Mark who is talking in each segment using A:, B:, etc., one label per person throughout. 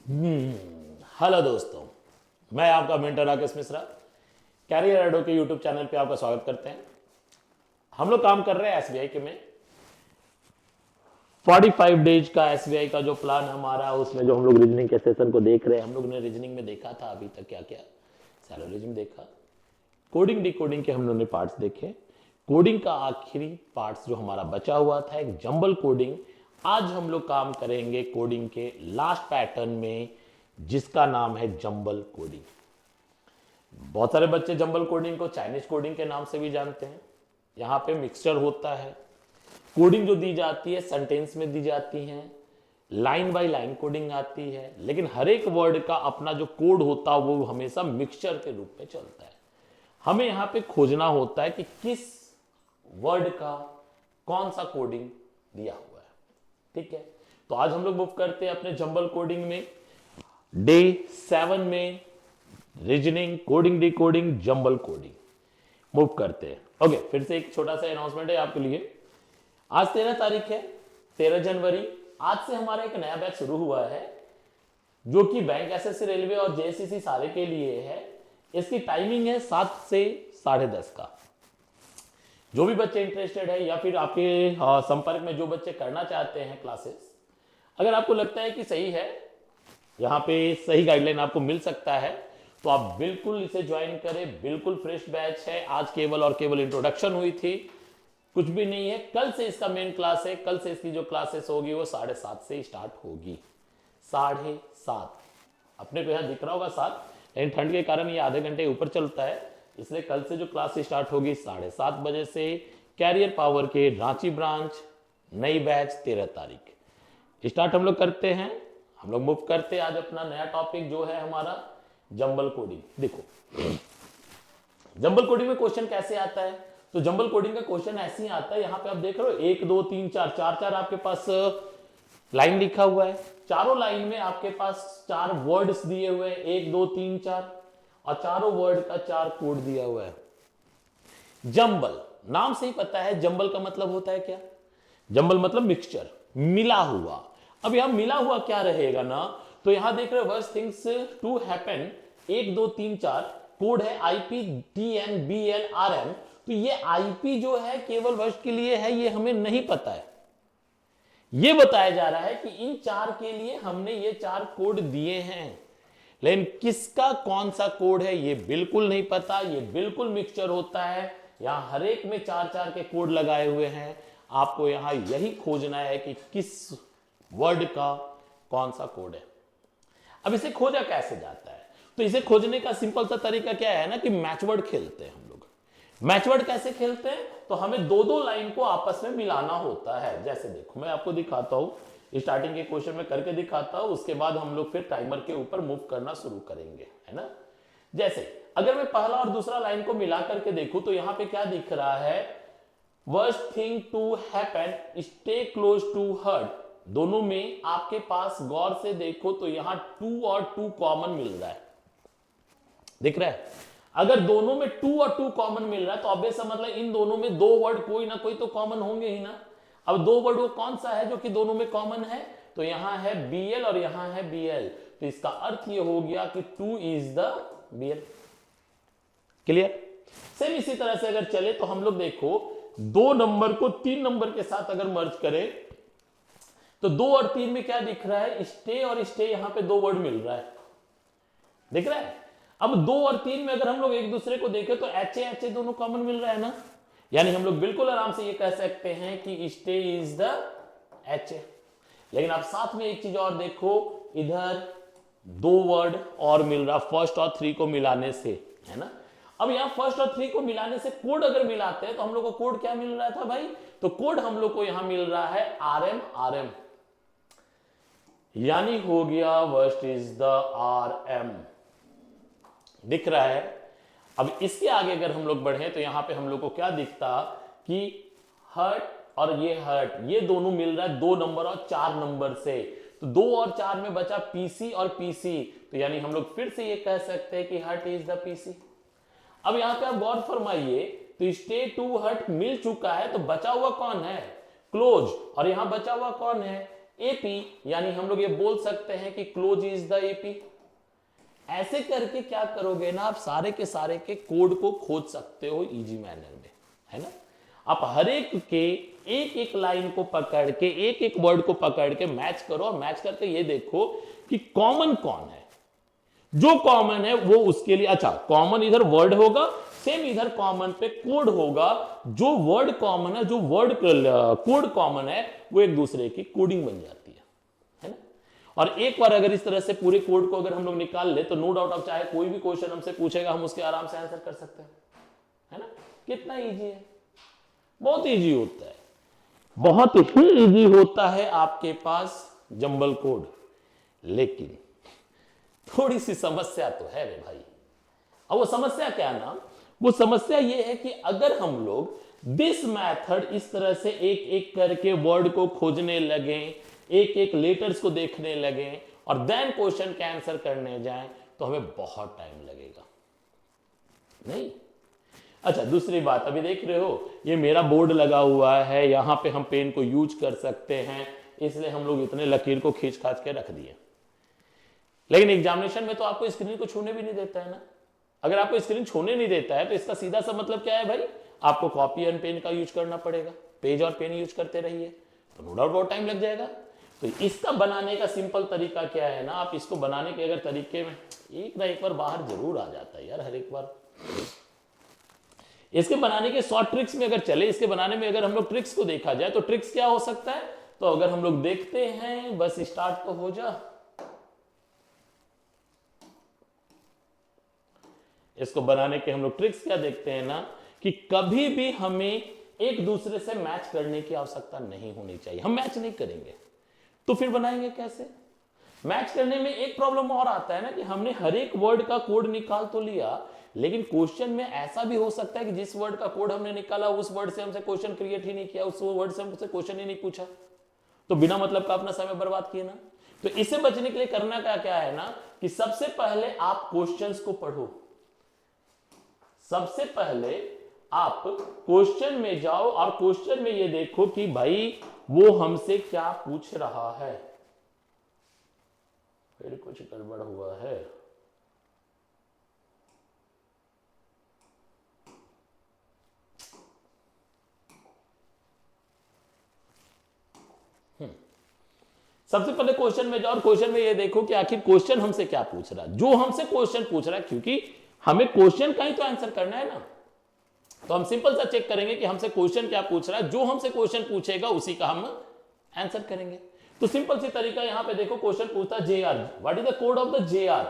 A: Hello दोस्तों, मैं आपका मेंटर राकेश मिश्रा कैरियर एडो के यूट्यूब चैनल पे आपका स्वागत करते हैं। हम लोग काम कर रहे हैं एसबीआई के में 45 डेज का एसबीआई का जो प्लान हमारा, उसमें जो हम लोग रीजनिंग के सेशन को देख रहे हैं। हम लोग ने रीजनिंग में देखा था अभी तक क्या क्या, सैलोरिज्म देखा, कोडिंग डिकोडिंग के हम लोग ने पार्ट्स देखे। कोडिंग का आखिरी पार्ट्स जो हमारा बचा हुआ था एक जंबल कोडिंग, आज हम लोग काम करेंगे कोडिंग के लास्ट पैटर्न में जिसका नाम है जंबल कोडिंग। बहुत सारे बच्चे जंबल कोडिंग को चाइनीज कोडिंग के नाम से भी जानते हैं। यहां पे मिक्सचर होता है, कोडिंग जो दी जाती है सेंटेंस में दी जाती है, लाइन बाय लाइन कोडिंग आती है, लेकिन हर एक वर्ड का अपना जो कोड होता है वो हमेशा मिक्सचर के रूप में चलता है। हमें यहां पे खोजना होता है कि किस वर्ड का कौन सा कोडिंग दिया हुआ है। ठीक है, तो आज हम लोग मूव करते हैं अपने जंबल कोडिंग में, डे 7 में reasoning coding decoding jumble coding move करते हैं। ओके, फिर से एक छोटा सा अनाउंसमेंट है आपके लिए। आज 13 तारीख है, 13 जनवरी। आज से हमारा एक नया बैच शुरू हुआ है जो कि बैंक, एसएससी, रेलवे और जेएससीसी सारे के लिए है। इसकी टाइमिंग है 7 से 10:30 का। जो भी बच्चे इंटरेस्टेड है या फिर आपके संपर्क में जो बच्चे करना चाहते हैं क्लासेस, अगर आपको लगता है कि सही है, यहाँ पे सही गाइडलाइन आपको मिल सकता है, तो आप बिल्कुल इसे ज्वाइन करें। बिल्कुल फ्रेश बैच है, आज केवल और केवल इंट्रोडक्शन हुई थी, कुछ भी नहीं है। कल से इसका मेन क्लास है, कल से इसकी जो क्लासेस होगी वो 7:30 से स्टार्ट होगी। 7:30 अपने को यहाँ दिख रहा होगा 7, लेकिन ठंड के कारण ये आधे घंटे ऊपर चलता है, इसलिए कल से जो क्लास स्टार्ट होगी 7:30 बजे से। कैरियर पावर के रांची ब्रांच, नई बैच 13 तारीख स्टार्ट हम लोग करते हैं। हम लोग मूव करते हैं आज अपना नया टॉपिक जो है हमारा जंबल कोडिंग। देखो जंबल कोडिंग में क्वेश्चन कैसे आता है, तो जंबल कोडिंग का क्वेश्चन ऐसे ही आता है। यहां पे आप देख रहे हो 1 2 3 4 चार चार आपके पास लाइन लिखा हुआ है। चारों लाइन में आपके पास 4 वर्ड्स दिए हुए हैं, 1 2 3 4, और चारों वर्ड का 4 कोड दिया हुआ है। जंबल नाम से ही पता है, जंबल का मतलब होता है क्या? जंबल मतलब मिक्सचर, मिला हुआ। अब यहां मिला हुआ क्या रहेगा ना, तो यहां देख रहे हो worst things to happen, 1 2 3 4 code है आईपी टीएन बीएल आरएम। तो ये आईपी जो है केवल वर्ष के लिए है, ये हमें नहीं पता है। ये बताया जा रहा है कि इन 4 के लिए हमने ये 4 कोड दिए हैं, लेकिन किसका कौन सा कोड है ये बिल्कुल नहीं पता। ये बिल्कुल मिक्सचर होता है, यहां हर एक में 4 के कोड लगाए हुए हैं। आपको यहां यही खोजना है कि किस वर्ड का कौन सा कोड है। अब इसे खोजा कैसे जाता है, तो इसे खोजने का सिंपल सा तरीका क्या है ना कि मैचवर्ड खेलते हैं हम लोग। मैचवर्ड कैसे खेलते हैं, तो हमें 2 लाइन को आपस में मिलाना होता है। जैसे देखो मैं आपको दिखाता हूं, स्टार्टिंग के क्वेश्चन में करके दिखाता हूं, उसके बाद हम लोग फिर टाइमर के ऊपर मूव करना शुरू करेंगे, है ना। जैसे अगर मैं पहला और दूसरा लाइन को मिला करके देखूं तो यहां पे क्या दिख रहा है, worst thing to happen, stay close to hurt. दोनों में आपके पास गौर से देखो तो यहां 2 और 2 कॉमन मिल रहा है, दिख रहा है। अगर दोनों में 2 और 2 कॉमन मिल रहा है तो ऑब्वियस मतलब इन दोनों में 2 वर्ड कोई ना कोई तो कॉमन होंगे ही ना। अब 2 वर्ड वो कौन सा है जो कि दोनों में कॉमन है, तो यहां है बीएल और यहां है बीएल। तो इसका अर्थ ये हो गया कि 2 is the BL. Clear. Same इसी तरह से अगर चले तो हम लोग देखो 2 नंबर को 3 नंबर के साथ अगर मर्ज करें तो 2 और 3 में क्या दिख रहा है, स्टे और स्टे, यहां पे 2 वर्ड मिल रहा है, दिख रहा है। अब 2 और 3 में अगर हम लोग एक दूसरे को देखें तो एच ए दोनों कॉमन मिल रहा है ना, यानी हम लोग बिल्कुल आराम से ये कह सकते हैं कि stay is the H A. लेकिन आप साथ में एक चीज और देखो, इधर 2 वर्ड और मिल रहा फर्स्ट और 3 को मिलाने से, है ना। अब यहां फर्स्ट और 3 को मिलाने से कोड अगर मिलाते हैं तो हम लोग को कोड क्या मिल रहा था भाई, तो कोड हम लोग को यहां मिल रहा है आरएम आरएम, यानी हो गया वर्स्ट इज द आरएम, दिख रहा है। अब इसके आगे अगर हम लोग बढ़े तो यहां पे हम लोग को क्या दिखता कि हर्ट और ये हर्ट, ये दोनों मिल रहा है 2 नंबर और 4 नंबर से, तो 2 और 4 में बचा पीसी और पीसी, तो यानी हम लोग फिर से ये कह सकते हैं कि हर्ट इज द पीसी। अब यहां पे आप गौर फरमाइए, तो स्टे टू हर्ट मिल चुका है, तो बचा हुआ कौन है, क्लोज, और यहां बचा हुआ कौन है, एपी, यानी हम लोग ये बोल सकते हैं कि क्लोज इज द एपी। ऐसे करके क्या करोगे ना, आप सारे के कोड को खोज सकते हो इजी मैनर में, है ना। आप हर एक के एक एक लाइन को पकड़ के, एक एक वर्ड को पकड़ के मैच करो, और मैच करके ये देखो कि कॉमन कौन है। जो कॉमन है वो उसके लिए, अच्छा कॉमन इधर वर्ड होगा, सेम इधर कॉमन पे कोड होगा। जो वर्ड कॉमन है, जो वर्ड कोड कॉमन है, वो एक दूसरे की कोडिंग बन जाती है ना। और एक बार अगर इस तरह से पूरे कोड को अगर हम लोग निकाल ले, तो नो डाउट अब चाहे कोई भी क्वेश्चन हमसे पूछेगा, हम उसके आराम से आंसर कर सकते हैं, है ना। कितना इजी है, बहुत इजी होता है, बहुत ही इजी होता है आपके पास जंबल कोड। लेकिन थोड़ी सी समस्या तो है रे भाई। अब वो समस्या क्या है ना, वो समस्या ये है कि अगर हम लोग दिस मेथड इस तरह से एक एक करके वर्ड को खोजने लगे, एक एक लेटर्स को देखने लगे, और देन क्वेश्चन का आंसर करने जाएं, तो हमें बहुत टाइम लगेगा, नहीं। अच्छा दूसरी बात, अभी देख रहे हो ये मेरा बोर्ड लगा हुआ है, यहां पे हम पेन को यूज कर सकते हैं, इसलिए हम लोग इतने लकीर को खींच खाच के रख दिए। लेकिन एग्जामिनेशन में तो आपको स्क्रीन को छूने भी नहीं देता है ना। अगर आपको स्क्रीन छूने नहीं देता है, तो इसका सीधा सा मतलब क्या है भाई, आपको कॉपी एंड पेन का यूज करना पड़ेगा, पेज और पेन यूज करते रहिए, तो नो डाउट बहुत टाइम लग जाएगा। तो इसका बनाने का सिंपल तरीका क्या है ना, आप इसको बनाने के अगर तरीके में एक ना एक बार बाहर जरूर आ जाता है यार, हर एक बार। इसके बनाने के शॉर्ट ट्रिक्स में अगर चले, इसके बनाने में अगर हम लोग ट्रिक्स को देखा जाए, तो ट्रिक्स क्या हो सकता है, तो अगर हम लोग देखते हैं, बस स्टार्ट तो हो जा, इसको बनाने के हम लोग ट्रिक्स क्या देखते हैं ना, कि कभी भी हमें एक दूसरे से मैच करने की आवश्यकता नहीं होनी चाहिए। हम मैच नहीं करेंगे तो फिर बनाएंगे कैसे। मैच करने में एक प्रॉब्लम और आता है ना, कि हमने हर एक वर्ड का कोड निकाल तो लिया, लेकिन क्वेश्चन में ऐसा भी हो सकता है कि जिस वर्ड का कोड हमने निकाला, उस वर्ड से हमसे क्वेश्चन क्रिएट ही नहीं किया, उस वर्ड से हमसे क्वेश्चन ही नहीं पूछा, तो बिना मतलब का अपना समय बर्बाद किए ना। तो इससे बचने के लिए करना क्या है ना, कि सबसे पहले आप क्वेश्चंस को पढ़ो, सबसे पहले आप क्वेश्चन में जाओ, और क्वेश्चन में ये देखो कि भाई वो हमसे क्या पूछ रहा है। फिर कुछ गड़बड़ हुआ है, सबसे पहले क्वेश्चन में जाओ, और क्वेश्चन में ये देखो कि आखिर क्वेश्चन हमसे क्या पूछ रहा है। जो हमसे क्वेश्चन पूछ रहा है, क्योंकि हमें क्वेश्चन का ही तो आंसर करना है ना, तो हम सिंपल सा चेक करेंगे कि हमसे क्वेश्चन क्या पूछ रहा है। जो हमसे क्वेश्चन पूछेगा उसी का हम आंसर करेंगे। तो सिंपल सी तरीका, यहां पे देखो क्वेश्चन पूछता है JR, what is the code of the JR।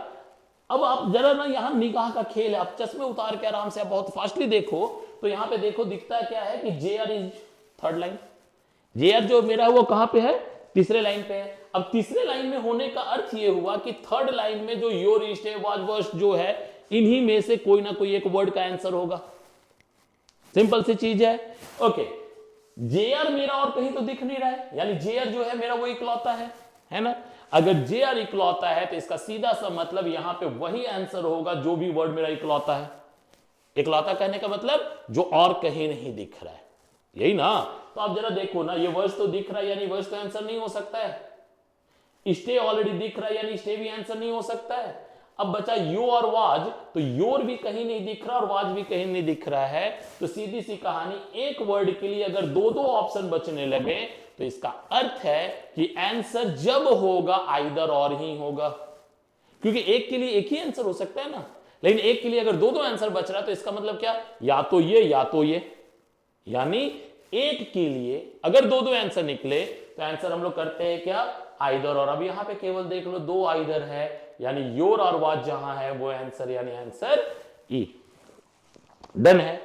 A: अब आप जरा ना, यहां निगाह का खेल है, आप चश्मे उतार के आराम से आप बहुत फास्टली देखो, तो यहां पे देखो दिखता क्या है कि JR is third line. JR जो मेरा वो कहां पे है, तीसरे लाइन पे है। अब तीसरे लाइन में होने का अर्थ ये हुआ कि थर्ड लाइन में जो योर, स्टे, वाज, वर्स जो है, इन्हीं में से कोई ना कोई एक वर्ड का आंसर होगा। सिंपल सी चीज है। ओके, JR मेरा और कहीं तो दिख नहीं रहा है, यानी JR जो है मेरा वो इकलौता है ना। अगर JR इकलौता है, तो इसका सीधा सा मतलब यहां पे वही आंसर होगा जो भी वर्ड मेरा इकलौता है। इकलौता कहने का मतलब जो और कहीं नहीं दिख रहा है, यही ना। तो आप जरा देखो ना, ये वर्ड्स तो दिख रहा है, यानी वर्ड्स तो आंसर नहीं हो सकता है। स्टे ऑलरेडी दिख रहा है, यानी स्टे भी आंसर नहीं हो सकता है। अब बचा यू और वाज, तो योर भी कहीं नहीं दिख रहा और वाज भी कहीं नहीं दिख रहा है। तो सीधी सी कहानी, एक वर्ड के लिए अगर दो दो ऑप्शन बचने लगे, तो इसका अर्थ है कि आंसर जब होगा आइदर और ही होगा, क्योंकि एक के लिए एक ही आंसर हो सकता है ना। लेकिन एक के लिए अगर दो दो आंसर बच रहा है, तो इसका मतलब क्या, या तो ये या तो ये। यानी एक के लिए अगर दो दो आंसर निकले, तो आंसर हम लोग करते हैं क्या, आइदर और। अब यहां पे केवल देख लो, दो आइदर है, यानी योर और वाज जहां है वो आंसर, यानी आंसर ई। डन है।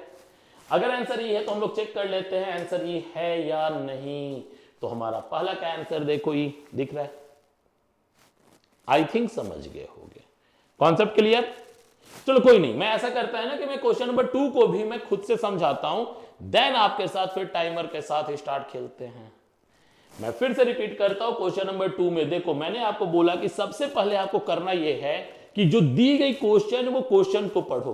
A: अगर आंसर ई है तो हम लोग चेक कर लेते हैं आंसर ई है या नहीं। तो हमारा पहला का आंसर देखो, ई दिख रहा है। आई थिंक समझ गए होंगे, कॉन्सेप्ट क्लियर। चलो कोई नहीं, मैं ऐसा करता है ना कि मैं क्वेश्चन नंबर 2 को भी मैं खुद से समझाता हूं, देन आपके साथ फिर टाइमर के साथ स्टार्ट खेलते हैं। मैं फिर से रिपीट करता हूं, क्वेश्चन नंबर 2 में देखो, मैंने आपको बोला कि सबसे पहले आपको करना यह है कि जो दी गई क्वेश्चन, वो क्वेश्चन को पढ़ो,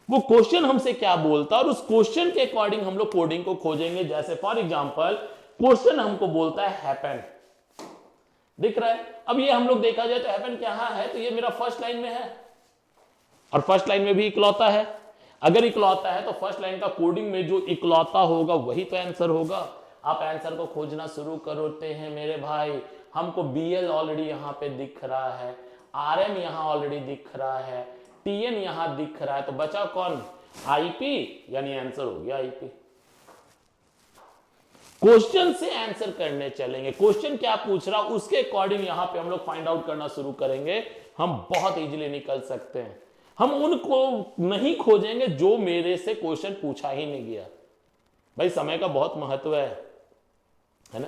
A: वो क्वेश्चन हमसे क्या बोलता है, और उस क्वेश्चन के अकॉर्डिंग हम लोग कोडिंग को खोजेंगे। जैसे फॉर एग्जांपल क्वेश्चन हमको बोलता है हैपन, दिख रहा है। अब ये हम लोग देखा जाए तो हैपन क्या है, तो ये मेरा फर्स्ट लाइन में है और फर्स्ट लाइन में भी इकलौता है। अगर इकलौता है तो फर्स्ट लाइन का कोडिंग में जो इकलौता होगा वही तो आंसर होगा। आप आंसर को खोजना शुरू करते हैं मेरे भाई। हमको BL ऑलरेडी यहां पे दिख रहा है, RM यहां ऑलरेडी दिख रहा है, TN यहां दिख रहा है, तो बचा कौन? IP, यानी आंसर हो गया IP। क्वेश्चन से आंसर करने चलेंगे, क्वेश्चन क्या पूछ रहा उसके अकॉर्डिंग यहां पे हम लोग फाइंड आउट करना शुरू करेंगे। हम बहुत इजीली निकल सकते हैं। हम उनको नहीं खोजेंगे जो मेरे से क्वेश्चन पूछा ही नहीं गया। भाई समय का बहुत महत्व है ना।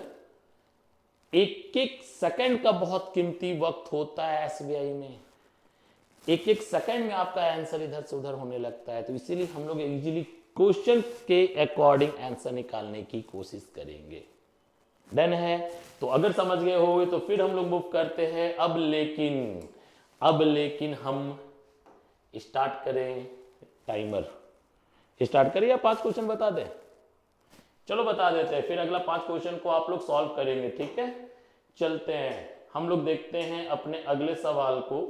A: एक एक सेकंड का बहुत कीमती वक्त होता है SBI में। एक एक सेकंड में आपका आंसर इधर से उधर होने लगता है, तो इसीलिए हम लोग इजीली क्वेश्चन के अकॉर्डिंग आंसर निकालने की कोशिश करेंगे। डन है? तो अगर समझ गए होगे तो फिर हम लोग मूव करते हैं। अब लेकिन हम स्टार्ट करें टाइमर। स्टार्ट करिए, 5 क्वेश्चन बता दें। चलो बता देते हैं, फिर अगला 5 क्वेश्चन को आप लोग सॉल्व करेंगे, ठीक है। चलते हैं, हम लोग देखते हैं अपने अगले सवाल को।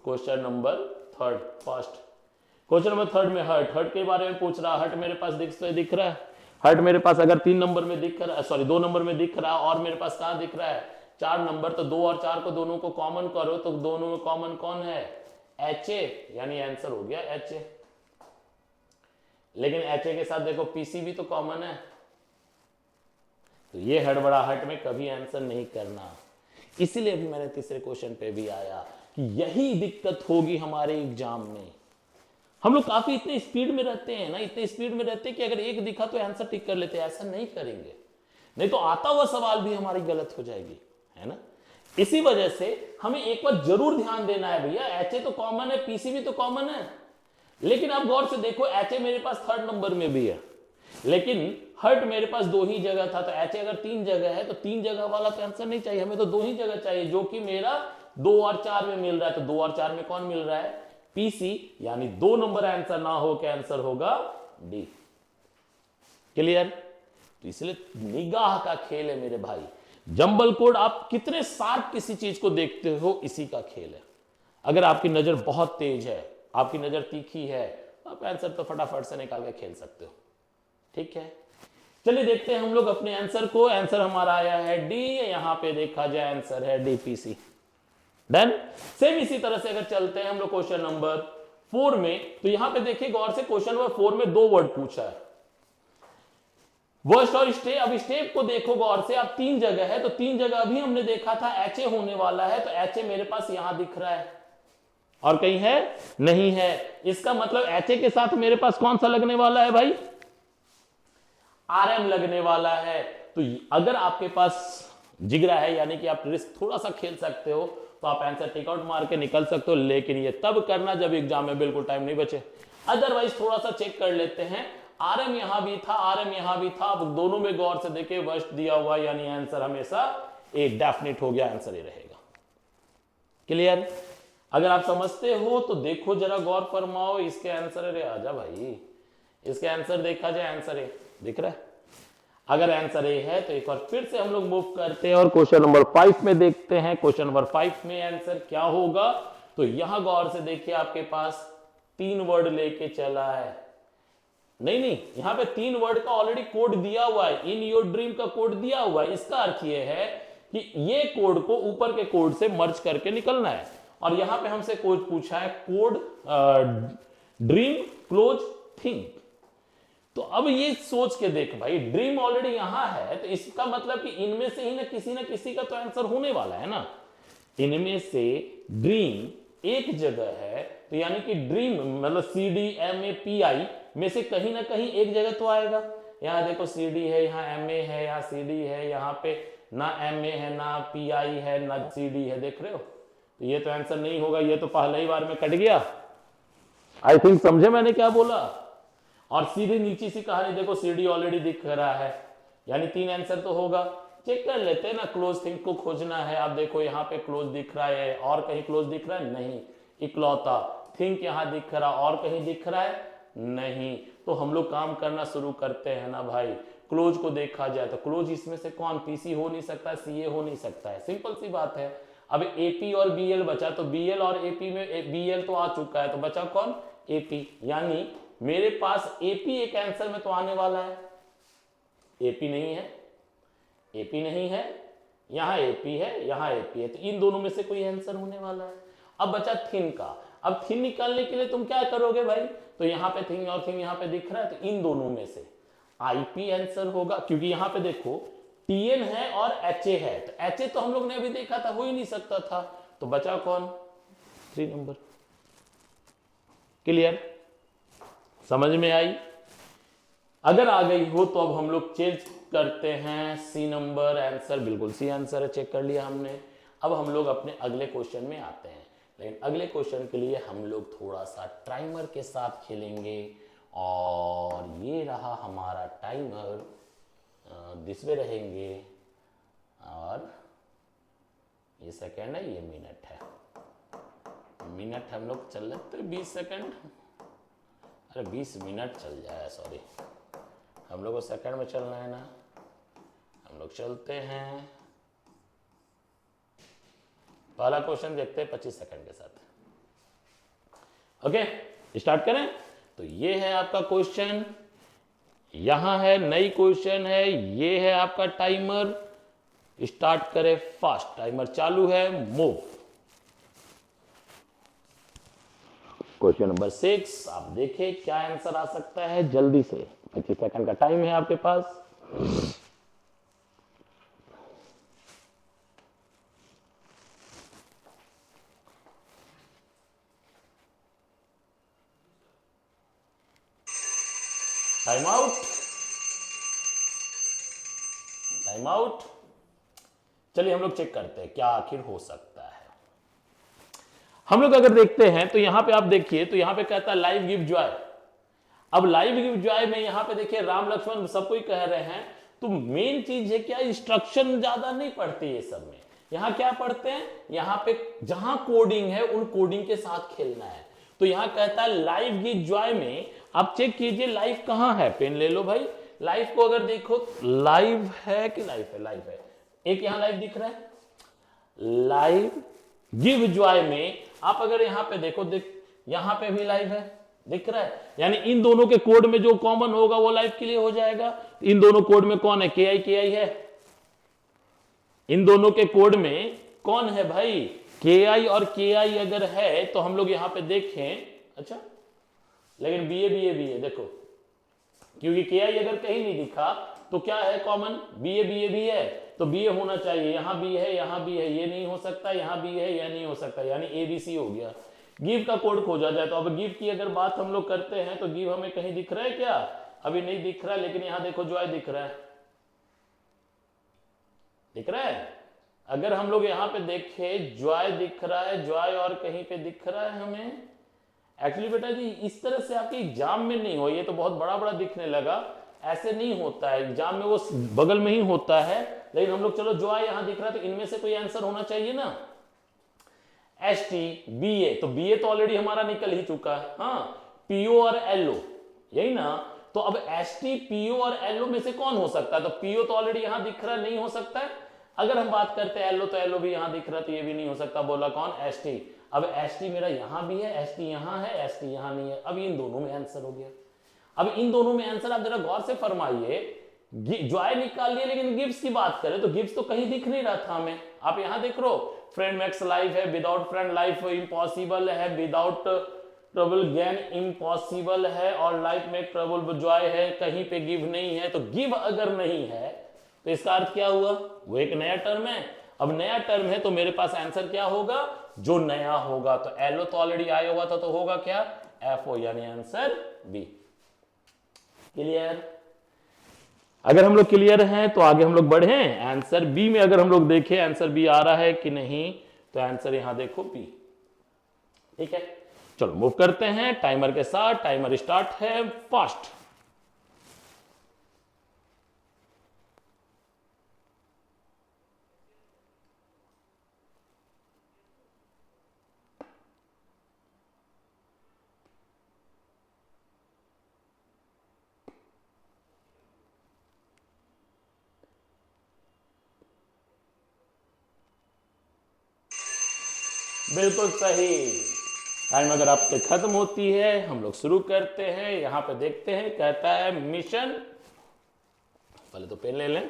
A: Question number 3 first. Question number 3 में हर्ट के बारे में पूछ रहा। हर्ट मेरे पास दिख रहा है। हर्ट मेरे पास अगर 3 नंबर में दिख रहा है, सॉरी 2 नंबर में दिख रहा है, और मेरे पास कहां दिख रहा है? 4 नंबर। तो 2 और 4 को दोनों को कॉमन करो, तो दोनों में कॉमन कौन है? HA, यानी आंसर हो गया HA। लेकिन HA के साथ देखो PC भी तो कॉमन है, तो ये हड़बड़ाहट में कभी आंसर नहीं करना। इसीलिए अभी मैंने तीसरे क्वेश्चन पे भी आया कि यही दिक्कत होगी हमारे एग्जाम में। हम लोग काफी इतने स्पीड में रहते हैं ना, इतने स्पीड में रहते हैं कि अगर एक दिखा तो आंसर टिक कर लेते हैं। ऐसा नहीं करेंगे, नहीं तो आता हुआ सवाल भी हमारी गलत हो जाएगी, है ना। इसी वजह से हमें एक बार जरूर ध्यान देना है भैया, HA तो कॉमन है, PC भी तो कॉमन है। लेकिन आप गौर से देखो, HA मेरे पास 3rd नंबर में भी है, लेकिन हर्ट मेरे पास 2 ही जगह था। तो HA अगर 3 जगह है तो 3 जगह वाला तो आंसर नहीं चाहिए, हमें तो 2 ही जगह चाहिए, जो कि मेरा 2 और 4 में मिल रहा है। तो 2 और 4 में कौन मिल रहा है? PC, यानी 2 नंबर आंसर ना हो के आंसर होगा D। क्लियर? तो इसलिए निगाह का खेल है मेरे भाई। जंबल कोड, आप कितने शार्प किसी चीज को देखते हो, इसी का खेल है। अगर आपकी नजर बहुत तेज है, आपकी नजर तीखी है, आप आंसर तो फटाफट से निकाल के खेल सकते हो, ठीक है। चलिए देखते हैं हम लोग अपने आंसर को। आंसर हमारा आया है D, यहां पे देखा जाए आंसर है DPC। डन। सेम इसी तरह से अगर चलते हैं हम लोग क्वेश्चन नंबर 4 में, तो यहां पे देखिए गौर से, क्वेश्चन नंबर 4 में 2 वर्ड पूछा है, वर्स्ट और स्टे। अब स्टेप को देखो गौर से, अब 3 जगह है, तो 3 जगह भी हमने देखा था HA होने वाला है, तो HA मेरे पास यहां दिख रहा है और कहीं है नहीं है। इसका मतलब HA के साथ मेरे पास कौन सा लगने वाला है भाई? RM लगने वाला है। तो अगर आपके पास जिगरा है, यानी कि आप रिस्क थोड़ा सा खेल सकते हो, तो आप आंसर टेक आउट मार के निकल सकते हो। लेकिन ये तब करना जब एग्जाम में बिल्कुल टाइम नहीं बचे। अदरवाइज थोड़ा सा चेक कर लेते हैं। RM यहां भी था, RM यहां भी था, अब दोनों में गौर से देखे वर्स्ट दिया हुआ, यानी आंसर हमेशा ए डेफिनेट हो गया, आंसर ये रहेगा। क्लियर? अगर आप समझते हो तो देखो जरा, गौर फरमाओ। इसके आंसर, अरे आजा भाई, इसके आंसर देखा जाए, आंसर ए दिख रहा है। अगर आंसर ए है तो एक बार फिर से हम लोग मूव करते हैं और क्वेश्चन नंबर 5 में देखते हैं। क्वेश्चन नंबर 5 में आंसर क्या होगा? तो यहां गौर से देखिए, आपके पास 3 वर्ड लेके चला है। नहीं, यहां पे 3 वर्ड का ऑलरेडी कोड दिया हुआ है, इन योर ड्रीम का कोड दिया हुआ है। इसका अर्थ यह है कि ये कोड को ऊपर के कोड से मर्ज करके निकलना है। और यहां पे हमसे कोड पूछा है, कोड ड्रीम क्लोज थिंक। तो अब ये सोच के देख भाई, ड्रीम ऑलरेडी यहां है, तो इसका मतलब कि इनमें से ही ना किसी का तो आंसर होने वाला है ना। इनमें से ड्रीम एक जगह है, तो यानी कि ड्रीम मतलब CDMAPI में से कहीं ना कहीं एक जगह तो आएगा। यहां देखो CD है, यहाँ MA है, यहाँ CD है, यहाँ पे ना MA है, ना PI है, ना CD है, देख रहे हो। तो ये तो आंसर नहीं होगा, ये तो पहले ही बार में कट गया। आई थिंक समझे मैंने क्या बोला। और सीधे नीचे सी कहानी देखो, CD ऑलरेडी दिख रहा है, यानी 3 आंसर तो होगा। चेक कर लेते हैं ना, क्लोज थिंक को खोजना है। आप देखो यहाँ पे क्लोज दिख रहा है, और कहीं क्लोज दिख रहा है नहीं, इकलौता थिंक यहां दिख रहा, और कहीं दिख रहा है नहीं। तो हम लोग काम करना शुरू करते हैं ना भाई। क्लोज को देखा जाए तो क्लोज इसमें से कौन, पीसी हो नहीं सकता, सीए हो नहीं सकता है, सिंपल सी बात है। अब एपी और बीएल बचा, तो बीएल और एपी में बीएल तो आ चुका है, तो बचा कौन, एपी। यानी मेरे पास एपी एक आंसर में तो आने वाला है, एपी नहीं है, एपी नहीं है, यहां एपी है, यहां एपी है, तो इन दोनों में से कोई आंसर होने वाला है। अब बचा थिन का, अब थिन निकालने के लिए तुम क्या करोगे भाई, तो यहां पे थिन और थिन यहां पे दिख रहा है, तो इन दोनों में से आईपी आंसर होगा, क्योंकि यहां पे देखो टीएन है और एचए है, तो एचए तो हम लोग ने अभी देखा था, हो ही नहीं सकता था, तो बचा कौन, 3 नंबर। क्लियर, समझ में आई? अगर आ गई हो तो अब हम लोग चेंज करते हैं, सी नंबर आंसर, बिल्कुल सी आंसर है, चेक कर लिया हमने। अब हम लोग अपने अगले क्वेश्चन में आते हैं, लेकिन अगले क्वेश्चन के लिए हम लोग थोड़ा सा टाइमर के साथ खेलेंगे, और ये रहा हमारा टाइमर, दिसवे रहेंगे, और ये सेकेंड है, ये मिनट है, मिनट हम लोग चल लेते 20 सेकेंड, अरे 20 मिनट चल जाए, सॉरी, हम लोग को सेकंड में चलना है ना, हम लोग चलते हैं। पहला क्वेश्चन देखते हैं 25 सेकंड के साथ। ओके, स्टार्ट करें। तो ये है आपका क्वेश्चन, यहां है नई क्वेश्चन है, ये है आपका टाइमर, स्टार्ट करें फास्ट, टाइमर चालू है, मूव। क्वेश्चन नंबर 6, आप देखें क्या आंसर आ सकता है जल्दी से, 25 सेकंड का टाइम है आपके पास। Time out, time out. चलिए हम लोग चेक करते हैं क्या आखिर हो सकता है। हम लोग अगर देखते हैं तो यहां पे आप देखिए, तो यहां पे कहता है लाइव गिव जॉय। अब लाइव गिव जॉय में यहां पे देखिए राम लक्ष्मण सब कोई कह रहे हैं, तो मेन चीज है क्या, इंस्ट्रक्शन ज्यादा नहीं पढ़ते ये सब में, यहां क्या पढ़ते हैं, यहां पे जहां कोडिंग है उन कोडिंग के साथ खेलना है। तो यहां कहता है लाइव गिव जॉय में, आप चेक कीजिए लाइव कहां है, पेन ले लो भाई, लाइव को अगर देखो लाइव है कि लाइव है, लाइव है, एक यहां लाइव दिख रहा है, लाइव गिव जॉय में आप अगर यहां पे देखो, यहां पे भी लाइव है, दिख रहा है, यानी इन दोनों के कोड में जो कॉमन होगा वो लाइव के लिए हो जाएगा। इन दोनों कोड में कौन है, के आई है, इन दोनों के कोड में कौन है भाई, के आई अगर है तो हम लोग यहां पे देखें, अच्छा, लेकिन बी ए देखो, क्योंकि के आई अगर कहीं नहीं दिखा तो क्या है कॉमन, बी ए भी है, तो बी ए होना चाहिए, यहां बी है, यहां बी है, ये नहीं हो सकता, यहां बी है, यह नहीं हो सकता, यानी ए बी सी हो गया। गिव का कोड खोजा जाए, तो अब गिव की अगर बात हम लोग करते हैं तो गिव हमें कहीं दिख रहा है क्या, अभी नहीं दिख रहा, लेकिन यहां देखो जॉय दिख रहा है, दिख रहा है, अगर हम लोग यहां पे देखें जॉय दिख रहा है, जॉय और कहीं पे दिख रहा है हमें, एक्चुअली बेटा जी इस तरह से आपके एग्जाम में नहीं हो, ये तो बहुत बड़ा बड़ा दिखने लगा, ऐसे नहीं होता है एग्जाम में, वो बगल में ही होता है, लेकिन हम लोग चलो जो आए यहां दिख रहा है, तो इनमें से कोई आंसर होना चाहिए ना, एस टी बी ए, तो बी ए तो ऑलरेडी हमारा निकल ही चुका है, हाँ, पीओ और एलओ, यही ना, तो अब एस टी पीओ और एलओ में से कौन हो सकता है, तो पीओ तो ऑलरेडी यहां दिख रहा नहीं हो सकता है, अगर हम बात करते हैं एलओ, तो एलओ भी यहां दिख रहा, तो ये भी नहीं हो सकता, बोला कौन, एस टी। अब एस टी मेरा यहां भी है, एस टी यहां है, एस टी यहां नहीं है, अब इन दोनों में आंसर हो गया। अब इन दोनों में आंसर आप जरा गौर से फरमाइए, जॉय निकाल लिए, लेकिन गिव्स की बात करें तो गिव्स तो कहीं दिख नहीं रहा था हमें, आप यहां देख रो, फ्रेंड मैक्स लाइफ है, विदाउट फ्रेंड लाइफ इम्पॉसिबल है, विदाउट ट्रबल गेन इम्पॉसिबल है, और लाइफ में ट्रबल जॉय है, कहीं पे गिव नहीं है, तो गिव अगर नहीं है तो इसका अर्थ क्या हुआ, वो एक नया टर्म है, अब नया टर्म है तो मेरे पास आंसर क्या होगा, जो नया होगा, तो एलओ तो ऑलरेडी आया हुआ था, तो होगा क्या, एफओ, यानी आंसर बी। क्लियर, अगर हम लोग क्लियर हैं तो आगे हम लोग बढ़े, आंसर बी में अगर हम लोग देखें आंसर बी आ रहा है कि नहीं, तो आंसर यहां देखो बी, ठीक है। चलो मूव करते हैं टाइमर के साथ, टाइमर स्टार्ट है, फास्ट। बिल्कुल सही। टाइम अगर आपके खत्म होती है, हम लोग शुरू करते हैं। यहां पे देखते हैं, कहता है मिशन, पहले तो पेन ले लें।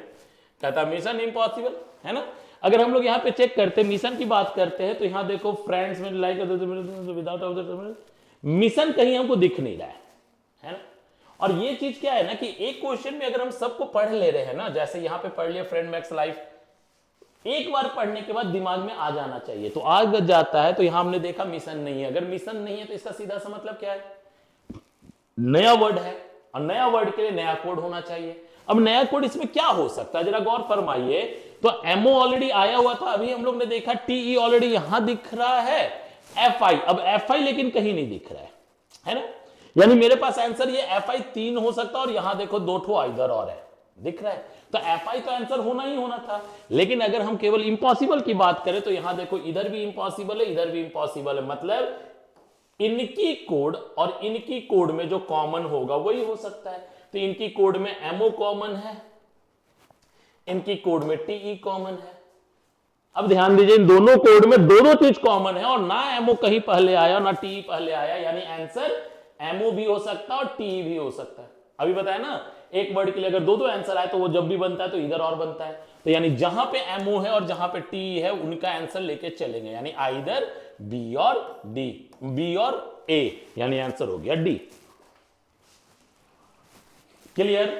A: कहता है मिशन इम्पॉसिबल, है ना। अगर हम लोग यहाँ पे चेक करते हैं, मिशन की बात करते हैं, तो यहाँ देखो फ्रेंड्स में लाइक विदाउट मिशन कहीं हमको दिख नहीं रहा है ना। और ये चीज क्या है ना कि एक क्वेश्चन में अगर हम सबको पढ़ ले रहे हैं ना, जैसे यहाँ पे पढ़ लिया फ्रेंड मैक्स लाइफ, एक बार पढ़ने के बाद दिमाग में आ जाना चाहिए, तो आ जाता है। तो यहां हमने देखा मिशन नहीं है। अगर मिशन नहीं है तो इसका सीधा सा मतलब क्या है, नया वर्ड है, और नया वर्ड के लिए नया कोड होना चाहिए। अब नया कोड इसमें क्या हो सकता है, जरा गौर फरमाइए। तो एमओ ऑलरेडी आया हुआ था, अभी हम लोग ने देखा टीई ऑलरेडी यहां दिख रहा है, एफ आई, अब एफ आई लेकिन कहीं नहीं दिख रहा है ना। यानी मेरे पास आंसर ये एफ आई 3 हो सकता है, और यहां देखो 2 ठो इधर और है, दिख रहा है। तो एफ आई तो आंसर होना ही होना था। लेकिन अगर हम केवल इंपॉसिबल की बात करें तो यहां देखो इधर भी इंपॉसिबल है, इधर भी इंपॉसिबल है, मतलब इनकी कोड और इनकी कोड में जो कॉमन होगा वही हो सकता है। तो इनकी कोड में एमओ कॉमन है, इनकी कोड में टीई कॉमन है। अब ध्यान दीजिए, इन दोनों कोड में दोनों चीज कॉमन है, और ना एमओ कहीं पहले आया ना टीई पहले आया, यानी आंसर एमओ भी हो सकता है और टीई भी हो सकता है। अभी बताया ना, एक वर्ड के लिए अगर दो दो आंसर आए तो वो जब भी बनता है तो इधर और बनता है। तो यानी जहां पे एमओ है और जहां पे टी है उनका आंसर लेके चलेंगे, यानी आइदर बी और डी, बी और ए, यानी आंसर हो गया डी। क्लियर?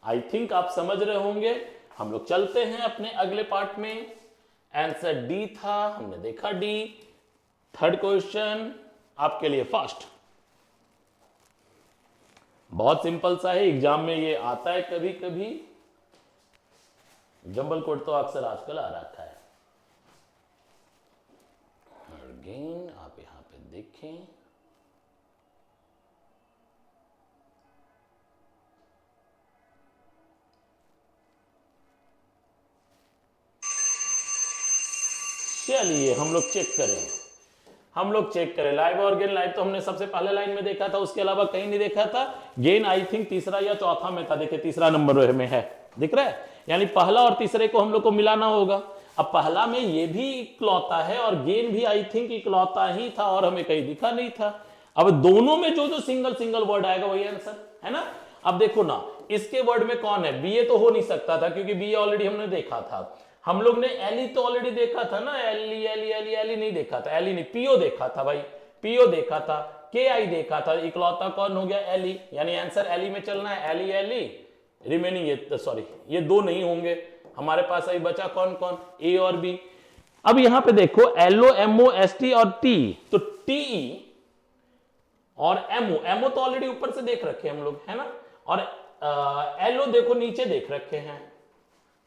A: आई थिंक आप समझ रहे होंगे। हम लोग चलते हैं अपने अगले पार्ट में। आंसर डी था, हमने देखा डी। थर्ड क्वेश्चन आपके लिए फास्ट, बहुत सिंपल सा है, एग्जाम में ये आता है कभी कभी। जंबल कोड तो अक्सर आजकल आ रखा है। अगेन आप यहां पे देखें, चलिए हम लोग चेक करें लाइव और गेन। लाइव तो हमने सबसे पहले लाइन में देखा था, उसके अलावा कहीं नहीं देखा था। गेन आई थिंक तीसरा या चौथा में था, देखिए तीसरा नंबर में है, दिख रहा है। यानी पहला और तीसरे को हम लोग को मिलाना होगा। अब पहला में ये भी इकलौता है और गेन भी आई थिंक इकलौता ही था, और हमें कहीं दिखा नहीं था। अब दोनों में जो जो सिंगल सिंगल वर्ड आएगा वही आंसर है ना। अब देखो ना, इसके वर्ड में कौन है, बीए तो हो नहीं सकता था, क्योंकि बीए ऑलरेडी हमने देखा था। हम लोग ने एली तो ऑलरेडी देखा था ना, एली एली एली एली नहीं देखा था, एली नहीं, पीओ देखा था भाई, पीओ देखा था, के आई देखा था। इकलौता कौन हो गया, एली, यानी आंसर एली में चलना है, एली एली। रिमेनिंग ये सॉरी ये दो नहीं होंगे हमारे पास। अभी बचा कौन कौन, ए और बी। अब यहां पे देखो एलओ एमओ एस टी और टी, तो टी और एमओ, एमओ तो ऑलरेडी ऊपर से देख रखे हम लोग, है ना। और एलओ देखो नीचे देख रखे हैं,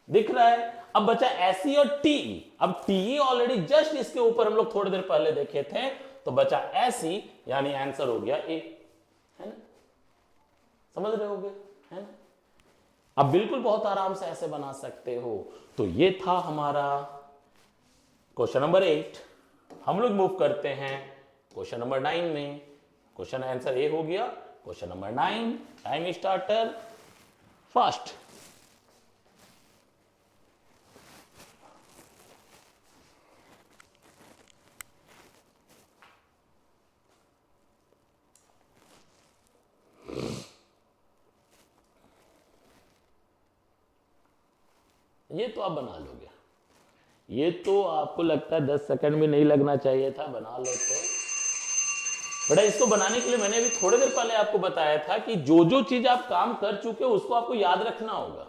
A: दिख रहा है। अब बचा एसी और टीई। अब टीई ऑलरेडी जस्ट इसके ऊपर हम लोग थोड़ी देर पहले देखे थे, तो बचा एसी, यानी आंसर हो गया ए, है ना। समझ रहे होगे, है ना। अब बिल्कुल बहुत आराम से ऐसे बना सकते हो। तो ये था हमारा क्वेश्चन नंबर 8। हम लोग मूव करते हैं क्वेश्चन नंबर 9 में। क्वेश्चन आंसर ए हो गया। Question number 9, time starter fast. ये तो आप बना लोगे, ये तो आपको लगता है 10 सेकंड में नहीं लगना चाहिए था, बना लो तो। बड़ा इसको बनाने के लिए मैंने अभी थोड़ी देर पहले आपको बताया था कि जो जो चीज आप काम कर चुके हो उसको आपको याद रखना होगा।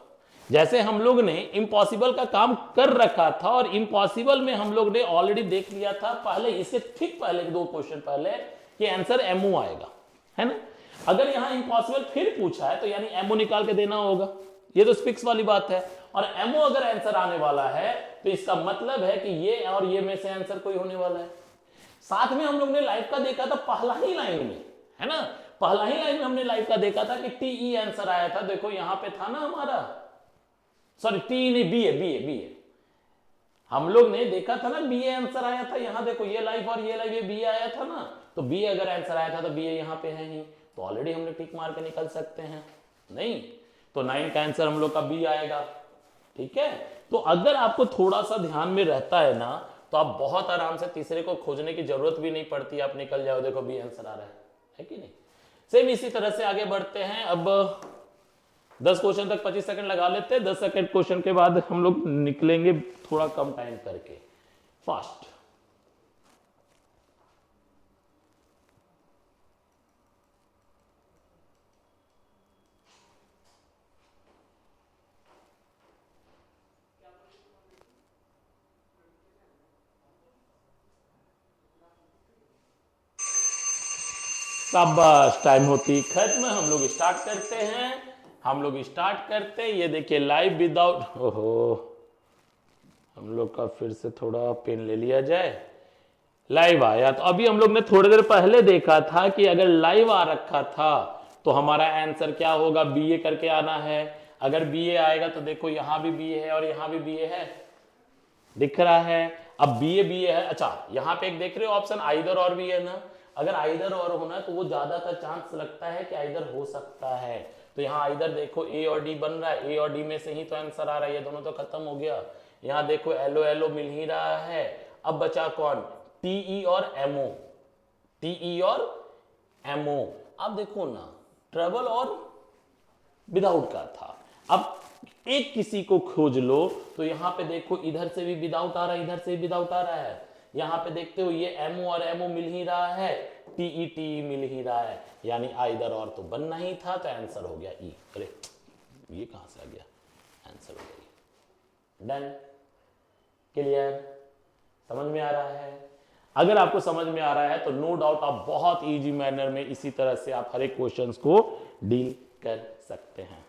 A: जैसे हम लोग ने इम्पॉसिबल का काम कर रखा था, और इम्पॉसिबल में हम लोग ने ऑलरेडी देख लिया था पहले, इससे ठीक पहले 2 क्वेश्चन पहले, कि आंसर एमओ आएगा, है ना। अगर यहां इम्पॉसिबल फिर पूछा है तो यानी एमओ निकाल के देना होगा, ये तो फिक्स वाली बात है। और एमओ अगर आंसर आने वाला है तो इसका मतलब है कि ये और ये में से आंसर कोई होने वाला है। साथ में हम लोग ने लाइव का देखा था पहला ही लाइन में, है ना। पहला ही लाइन में हमने लाइव का देखा था कि टीई आंसर आया था। देखो यहां पे था ना हमारा, सॉरी टी नहीं, बी ए। हम लोग ने देखा था ना बी ए आंसर आया था। यहां देखो ये लाइव और ये लाइव, ये बी आया था ना। तो बी अगर आंसर आया था तो बी ए यहां पे है ही, तो ऑलरेडी हम लोग टिक मार के निकल सकते हैं। नहीं तो 9 का आंसर हम लोग का बी आएगा, ठीक है। तो अगर आपको थोड़ा सा ध्यान में रहता है ना, तो आप बहुत आराम से तीसरे को खोजने की जरूरत भी नहीं पड़ती, आप निकल जाओ, देखो बी आंसर आ रहा है कि नहीं। सेम इसी तरह से आगे बढ़ते हैं। अब 10 क्वेश्चन तक 25 सेकंड लगा लेते हैं, 10 सेकंड क्वेश्चन के बाद हम लोग निकलेंगे थोड़ा कम टाइम करके, फास्ट। शाबाश, टाइम होती खत्म, हम लोग स्टार्ट करते हैं। ये देखिए लाइव विदाउट, ओहो हम लोग का फिर से थोड़ा पेन ले लिया जाए। लाइव आया तो अभी हम लोग ने थोड़ी देर पहले देखा था कि अगर लाइव आ रखा था तो हमारा आंसर क्या होगा, बीए करके आना है। अगर बीए आएगा तो देखो यहां भी बीए है और यहां भी बीए है, दिख रहा है। अब बीए है, अच्छा यहां पे एक देख रहे हो ऑप्शन आइदर और भी है ना। अगर आइदर और होना तो वो ज्यादातर चांस लगता है कि आइदर हो सकता है। तो यहाँ आइदर देखो ए और डी बन रहा है, ए और डी में से ही तो आंसर आ रहा है, ये दोनों तो खत्म हो गया। यहाँ देखो एलो एलो मिल ही रहा है। अब बचा कौन, टीई और एमओ, टीई और एमओ। अब देखो ना ट्रबल और विदाउट का था। अब एक किसी को खोज लो तो यहां पे देखो इधर से भी विदाउट आ रहा है, इधर से भी विदाउट आ रहा है। यहां पे देखते हो ये एमओ और एमओ मिल ही रहा है, टीई टी मिल ही रहा है, यानी आइदर और तो बनना ही था, तो आंसर हो गया ई। अरे ये कहां से आ गया, आंसर हो गया। डन, क्लियर, समझ में आ रहा है। अगर आपको समझ में आ रहा है तो नो डाउट आप बहुत इजी मैनर में इसी तरह से आप हर एक क्वेश्चंस को डील कर सकते हैं।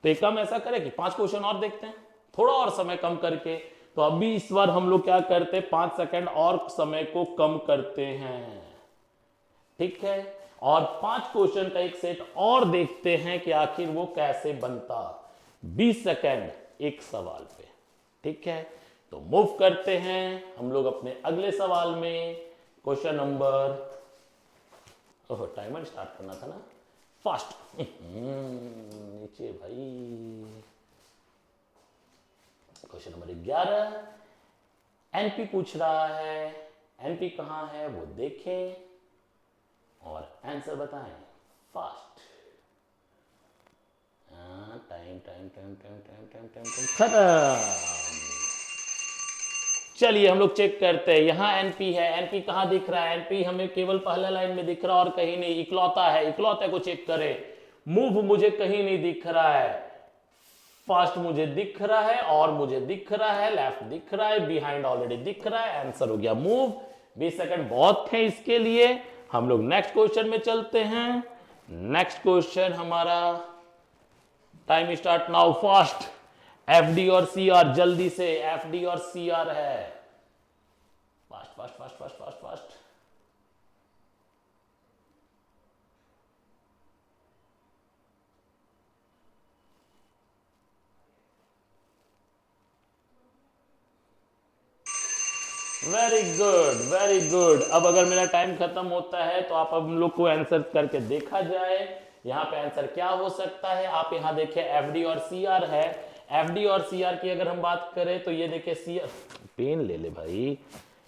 A: तो एक काम ऐसा करें कि 5 क्वेश्चन और देखते हैं, थोड़ा और समय कम करके। तो अभी इस बार हम लोग क्या करते हैं, 5 सेकंड और समय को कम करते हैं, ठीक है। और 5 क्वेश्चन का एक सेट और देखते हैं कि आखिर वो कैसे बनता। 20 सेकंड एक सवाल पे, ठीक है। तो मूव करते हैं हम लोग अपने अगले सवाल में। क्वेश्चन नंबर, ओह टाइमर स्टार्ट करना था ना, फास्ट नीचे भाई। क्वेश्चन नंबर 11, एनपी पूछ रहा है, एनपी कहां है वो देखें और आंसर बताएं fast. Time time time time time time time खत्म। चलिए हम लोग चेक करते हैं, यहां एनपी है, एनपी कहां दिख रहा है, एनपी हमें केवल पहला लाइन में दिख रहा और कहीं नहीं, इकलौता है, इकलौते को चेक करें। मूव मुझे कहीं नहीं दिख रहा है, फास्ट मुझे दिख रहा है और मुझे दिख रहा है, लेफ्ट दिख रहा है, बिहाइंड ऑलरेडी दिख रहा है, आंसर हो गया मूव। 20 सेकंड बहुत थे इसके लिए। हम लोग नेक्स्ट क्वेश्चन में चलते हैं। नेक्स्ट क्वेश्चन हमारा, time start now, fast. FD और सीआर, जल्दी से, एफडी और सीआर है, fast fast fast fast fast fast. Very good very good. अब अगर मेरा टाइम खत्म होता है तो आप हम लोग को आंसर करके देखा जाए, यहां पे आंसर क्या हो सकता है। आप यहां देखिए एफडी और सीआर है, एफडी और सीआर की अगर हम बात करें तो ये देखिए सीआर, पेन ले ले भाई,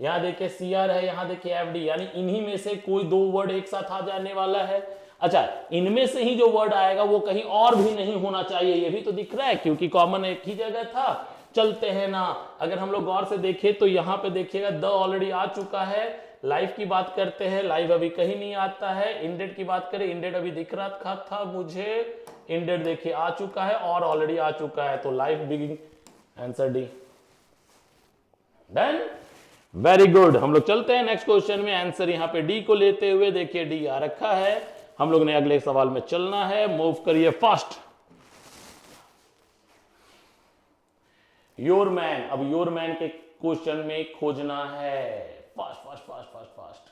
A: यहां देखिए सीआर है, यहां देखिए एफडी, यानी इन्हीं में से कोई 2 वर्ड एक साथ आ जाने वाला है। अच्छा, इनमें से ही जो वर्ड आएगा वो कहीं और भी नहीं होना चाहिए, ये भी तो दिख रहा है क्योंकि कॉमन एक ही जगह था। चलते हैं ना, अगर हम लोग गौर से देखें तो यहां पे देखिएगा द ऑलरेडी आ चुका है। लाइव की बात करते हैं, लाइव अभी कहीं नहीं आता है। इंडेड की बात करें, इंडेड अभी दिख रहा था मुझे, इंडेड देखिए आ चुका है और ऑलरेडी आ चुका है, तो live begin, answer D. Done, very good. हम लोग चलते हैं नेक्स्ट क्वेश्चन में। आंसर यहां पे डी को लेते हुए देखिए डी आ रखा है। हम लोग ने अगले सवाल में चलना है, मूव करिए फास्ट। योर मैन, अब योर मैन के क्वेश्चन में खोजना है, fast fast fast fast fast.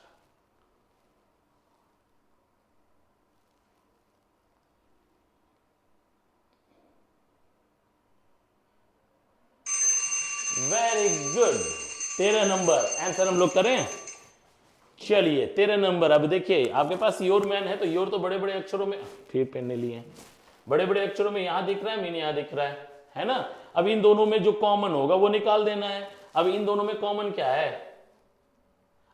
A: Very good, 13 number answer हम लोग करें। चलिए 13 नंबर, अब देखिए आपके पास योर मैन है तो योर तो बड़े बड़े अक्षरों में, फिर पेन ले लिए, बड़े बड़े अक्षरों में यहां दिख रहा है, मीन यहां दिख रहा है ना। अब इन दोनों में जो कॉमन होगा वो निकाल देना है। अब इन दोनों में कॉमन क्या है?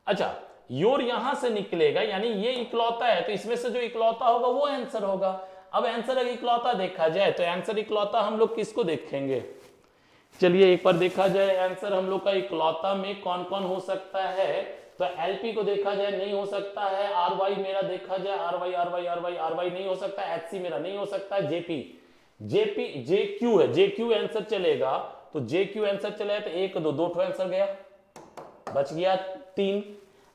A: अच्छा, योर यहां से निकलेगा, यानी ये इकलौता है, तो इसमें से जो इकलौता होगा वो आंसर होगा। अब आंसर अगर इकलौता देखा जाए तो आंसर इकलौता हम लोग किसको देखेंगे? चलिए एक बार देखा जाए आंसर हम लोग का इकलौता में कौन कौन हो सकता है। तो एलपी को देखा जाए नहीं हो सकता है, आर वाई मेरा देखा जाए R Y R Y R Y R Y नहीं हो सकता, एचसी मेरा नहीं हो सकता, जेपी जेपी जे क्यू है, जे क्यू आंसर चलेगा, तो जे क्यू आंसर चलेगा तो एक दो ठो आंसर गया, बच गया 3।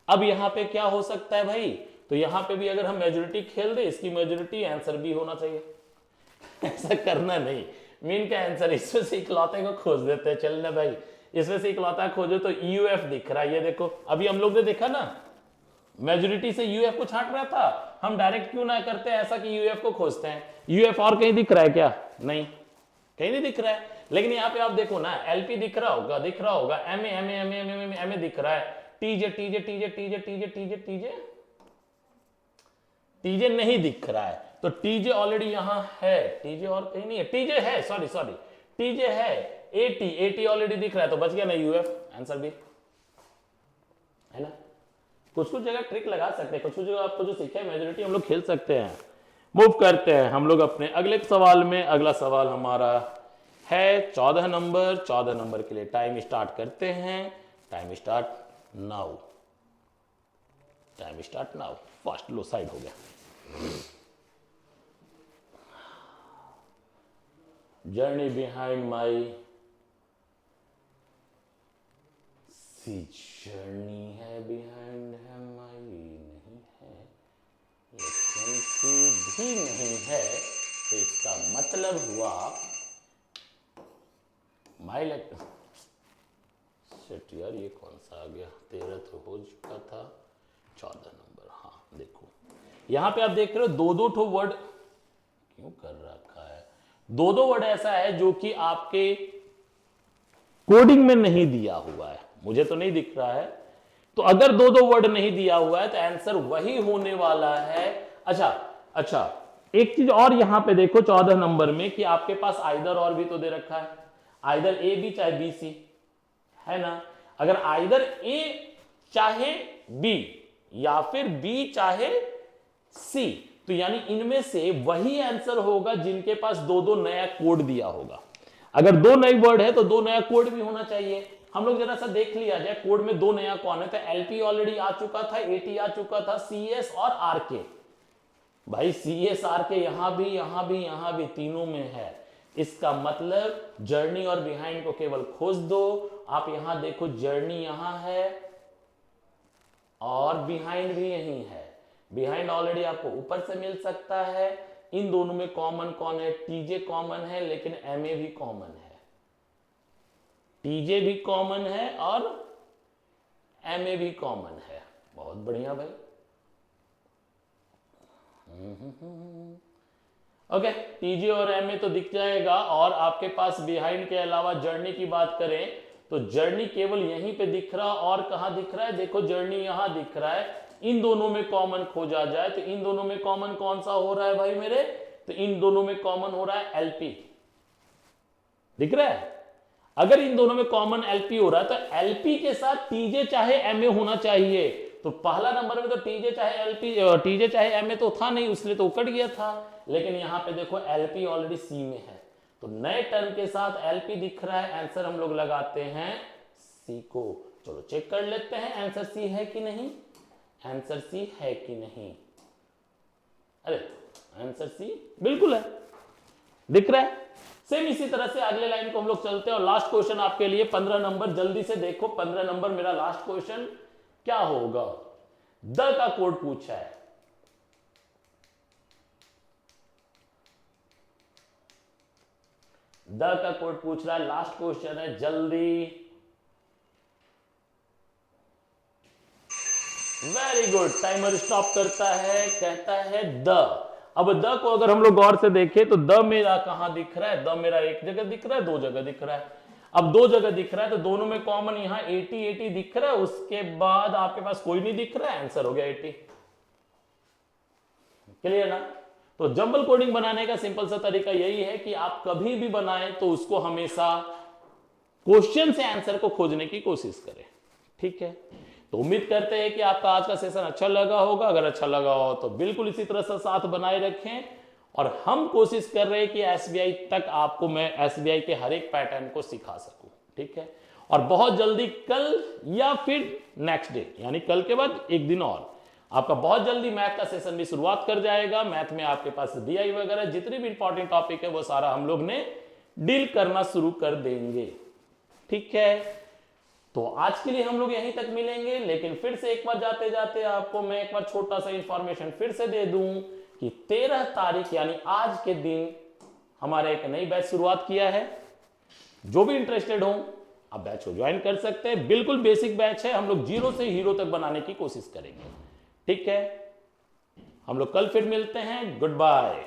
A: अब यहां पे क्या हो सकता है भाई? तो यहां पे भी अगर हम मेजोरिटी खेल दे, इसकी मेजोरिटी आंसर भी होना चाहिए। ऐसा करना नहीं, मीन का आंसर इसमें से इकलौते को खोज देते हैं। चलना भाई, इसमें से इकलौता खोजो तो यूएफ दिख रहा है, ये देखो अभी हम लोग ने देखा ना, मेजोरिटी से यूएफ को छांट रहा था, हम डायरेक्ट क्यों ना करते हैं ऐसा कि यूएफ को खोजते हैं। यूएफ और कहीं दिख रहा है क्या? नहीं, कहीं नहीं दिख रहा है। लेकिन यहाँ पे आप देखो ना, एलपी दिख रहा होगा, MA MA MA MA MA दिख रहा है, TJ TJ TJ TJ TJ TJ TJ TJ नहीं दिख रहा है, तो टीजे ऑलरेडी यहां है, टीजे और कहीं नहीं है, टीजे है, सॉरी टीजे है, एटी एटी ऑलरेडी दिख रहा है, तो बच गया ना यूएफ आंसर भी, है ना। कुछ कुछ जगह ट्रिक लगा सकते हैं, कुछ कुछ जगह आपको जो सीखा है मेजोरिटी हम लोग खेल सकते हैं। मूव करते हैं हम लोग अपने अगले सवाल में। अगला सवाल हमारा है 14 नंबर। 14 नंबर के लिए टाइम स्टार्ट करते हैं। Time start now, time start now. Fast लो साइड हो गया। जर्नी बिहाइंड माई सी जर्नी है, बिहाइंड है माई नहीं है, लेकिन सी भी नहीं है, तो इसका मतलब हुआ माई लेट। शिट यार, ये कौन सा आ गया? 13 तो हो चुका था, 14 नंबर। हाँ देखो, यहां पे आप देख रहे हो दो दो ठो वर्ड क्यों कर रखा है, दो दो वर्ड ऐसा है जो कि आपके कोडिंग में नहीं दिया हुआ है, मुझे तो नहीं दिख रहा है। तो अगर दो दो वर्ड नहीं दिया हुआ है तो आंसर वही होने वाला है। अच्छा, एक चीज और यहां पे देखो 14 नंबर में कि आपके पास आइदर और भी तो दे रखा है, आइदर ए बी चाहे बी सी, है ना। अगर आइदर ए चाहे बी या फिर बी चाहे सी, तो यानी इनमें से वही आंसर होगा जिनके पास दो दो नया कोड दिया होगा। अगर दो नई वर्ड है तो दो नया कोड भी होना चाहिए। हम लोग जरा सा देख लिया जाए कोड में दो नया कौन है, तो एलपी ऑलरेडी आ चुका था, एटी आ चुका था, सीएस और आरके। भाई सीएस आरके यहां भी तीनों में है। इसका मतलब जर्नी और बिहाइंड को केवल खोज दो। आप यहां देखो, जर्नी यहां है और बिहाइंड भी यहीं है। बिहाइंड ऑलरेडी आपको ऊपर से मिल सकता है। इन दोनों में कॉमन कौन है? टीजे कॉमन है, लेकिन एमए भी कॉमन है। टीजे भी कॉमन है और एमए भी कॉमन है। बहुत बढ़िया भाई। ओके, टीजे और एमए तो दिख जाएगा। और आपके पास बिहाइंड के अलावा जर्नी की बात करें तो जर्नी केवल यहीं पे दिख रहा, और कहां दिख रहा है? देखो जर्नी यहां दिख रहा है। इन दोनों में कॉमन खोजा जाए तो इन दोनों में कॉमन कौन सा हो रहा है भाई मेरे? तो इन दोनों में कॉमन हो रहा है एलपी, दिख रहा है। अगर इन दोनों में कॉमन एलपी हो रहा है तो एलपी के साथ टीजे चाहे एमए होना चाहिए। तो पहला नंबर में तो टीजे चाहे एलपी, टीजे चाहे एमए तो था नहीं, इसलिए तो कट गया था। लेकिन यहां पे देखो एलपी ऑलरेडी सी में है, तो नए टर्म के साथ एलपी दिख रहा है। आंसर हम लोग लगाते हैं सी को। चलो चेक कर लेते हैं आंसर सी है कि नहीं। आंसर सी है कि नहीं? अरे आंसर सी बिल्कुल है, दिख रहा है। सेम इसी तरह से अगले लाइन को हम लोग चलते हैं। और लास्ट क्वेश्चन आपके लिए 15 नंबर, जल्दी से देखो 15 नंबर मेरा लास्ट क्वेश्चन क्या होगा। द का कोड पूछा है। द का कोड पूछ रहा है, लास्ट क्वेश्चन है, जल्दी। वेरी गुड, टाइमर स्टॉप करता है, कहता है द। अब द को अगर हम लोग गौर से देखें तो द मेरा कहां दिख रहा है? द मेरा एक जगह दिख रहा है, दो जगह दिख रहा है। अब दो जगह दिख रहा है तो दोनों में कॉमन यहां 80 80 दिख रहा है, उसके बाद आपके पास कोई नहीं दिख रहा है, आंसर हो गया 80। क्लियर ना? तो जंबल कोडिंग बनाने का सिंपल सा तरीका यही है कि आप कभी भी बनाएं तो उसको हमेशा क्वेश्चन से आंसर को खोजने की कोशिश करें। ठीक है, तो उम्मीद करते हैं कि आपका आज का सेशन अच्छा लगा होगा। अगर अच्छा लगा हो तो बिल्कुल इसी तरह से साथ बनाए रखें, और हम कोशिश कर रहे हैं कि एसबीआई तक आपको मैं एसबीआई के हर एक पैटर्न को सिखा सकूं। ठीक है, और बहुत जल्दी कल या फिर नेक्स्ट डे, यानी कल के बाद एक दिन और आपका बहुत जल्दी मैथ का सेशन भी शुरुआत कर जाएगा। मैथ में आपके पास डीआई वगैरह जितने भी इंपॉर्टेंट टॉपिक है वो सारा हम लोग ने डील करना शुरू कर देंगे। ठीक है, तो आज के लिए हम लोग यहीं तक मिलेंगे, लेकिन फिर से एक बार जाते जाते आपको मैं एक बार छोटा सा इंफॉर्मेशन फिर से दे दूं कि 13 तारीख यानी आज के दिन हमारे एक नई बैच शुरुआत किया है। जो भी इंटरेस्टेड हो आप बैच को ज्वाइन कर सकते हैं। बिल्कुल बेसिक बैच है, हम लोग जीरो से हीरो तक बनाने की कोशिश करेंगे। ठीक है, हम लोग कल फिर मिलते हैं। Good bye.